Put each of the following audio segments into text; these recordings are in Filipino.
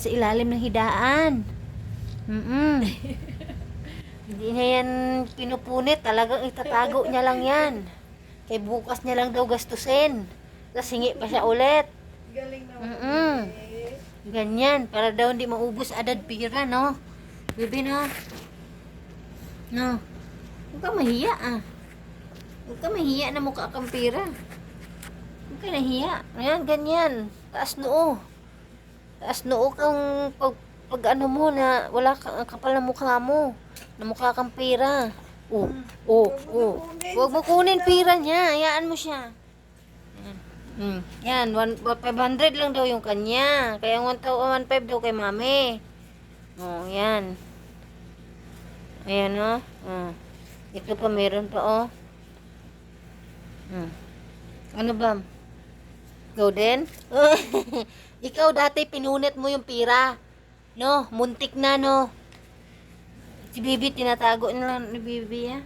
sa ilalim ng hidaan. Hindi niya yan pinupunit. Talagang itatago niya lang yan. Kay bukas niya lang daw gastusin. Tapos hingi pa siya ulit. Galing naman. Ganyan. Para daw hindi maubos agad pira, no? Bibi, no? No. Huwag ka mahiya, ah. Huwag ka mahiya na mukha kang pira. Huwag ka nahiya. Ayan, ganyan. Taas noo. Taas noo kang pag ano mo na wala kang ang kapal na mukha mo. Na mukha kang pira. Huwag mo kunin pira niya. Hayaan mo siya. Yan, 500 lang daw yung kanya. Kaya 1,500 daw kay mami. Oh, yan. Ayan, oh. Ito pa, meron pa, oh. Ano ba? Ikaw din? Ikaw dati pinunit mo yung pira. No, muntik na, no. Si Bibi, tinatago na lang ni Bibi, ha?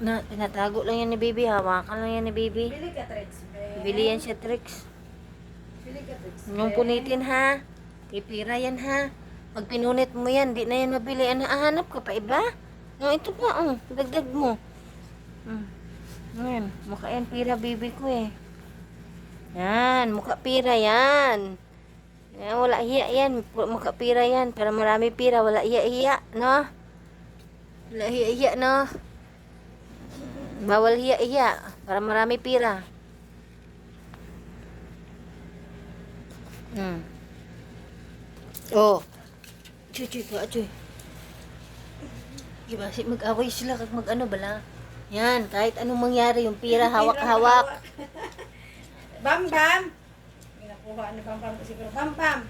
Na, tinatago lang yan ni Bibi. Hawakan lang yan ni Bibi. Bili ka tricks, be. Bili yan siya tricks. Bili ka tricks, Yung punitin, ha? Pipira yan, ha? Pag pinunit mo yan, di na yan mabili. Hanap ka pa iba? No, ito pa, dagdag mo. Yan, mukha yan pira Bibi ko, eh. Yan, mukha pira yan. Yan, wala hiya yan. Mukha pira yan. Para marami pira, wala hiya-hiya, no? Wala hiya-hiya, no? Bawal hiya-hiya. Para marami pira. Oh. Chuy, ka, chuy. Diba, mag-away sila kag mag-ano bala. Yan, kahit anong mangyari, yung pira, hawak-hawak. Bam Bam! May nakuha ni Bam Bam kasi pero Bam Bam!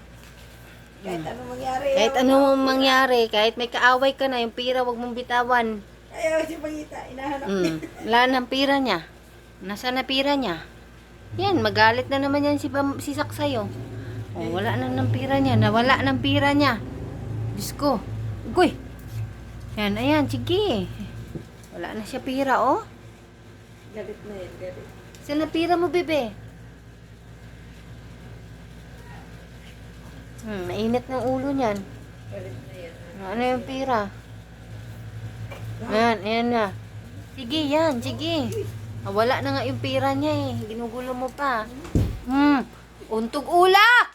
Kahit anong mangyari. Kahit anong mangyari, kahit may kaaway ka na, yung pira, wag mong bitawan. Ayaw si Pangita, inahanap niya. Wala ng pira niya. Nasaan na pira niya? Yan, magalit na naman yan si Saksayo. Oh, wala na ng pira niya. Nawala ng pira niya. Diyos ko. Ugoy. Yan, ayan, sige. Wala na siya pira, oh. Galit na yan, galit. Saan na pira mo, bebe? Mainit ng ulo niyan. Galit na yan. Ano yung pira? Yan, ayan na. Sige, yan, sige. Wala na nga yung pira niya, eh. Ginugulo mo pa. Untog ula!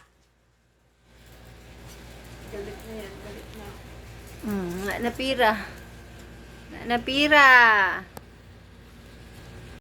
Galit na yan, galit na. Wala na pira. Wala na pira.